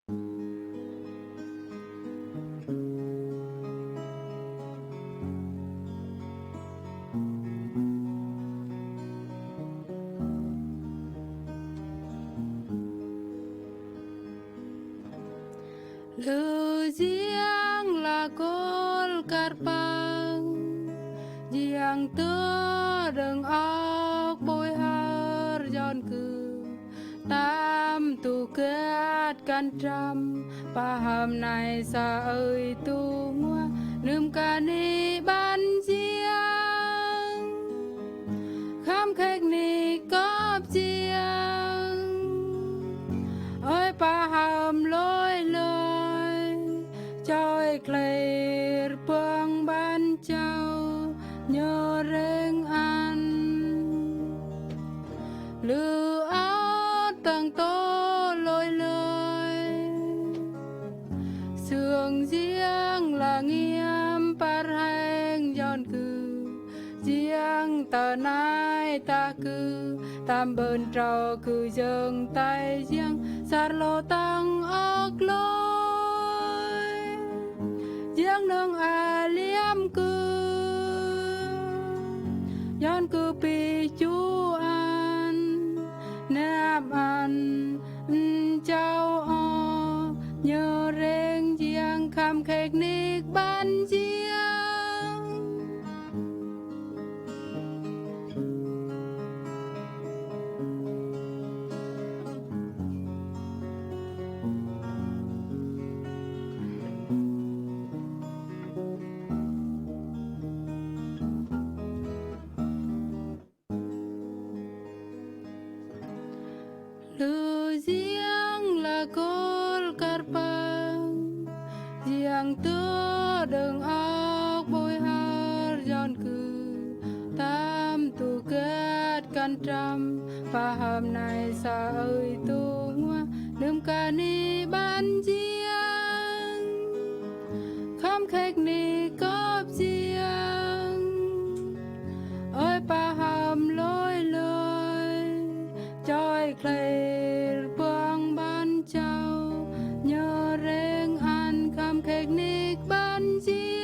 Lu giang là col carpang giang tơ đừng óc bôi hơ giòn cư tam tu kết can trăm paham này xa ơi tu mua nươm ca ni ban giang khám khách ni cóp giang ơi paham lối lối trôi clay buông ban châu nhớ reng ăn lư áo tầng tô lôi lôi sương giang là nghiêm par hang giòn cư giang tờ nai ta cư tam bên trò cư dâng tay giang sát lô tăng ốc lôi giang nâng à liêm cư giòn cư pi chú ăn nạp ăn cháu o nhớ reng giang kham khek nik ban giang Lu giang là col carpang giang tơ đừng óc bôi hơ giòn cư tam tu kết can trăm paham này xa ơi tu mua nươm ca ni ban giang khám khách ni cóp giang ơi paham lối lối trôi clay buông ban châu nhớ reng ăn khám khách nik ban giang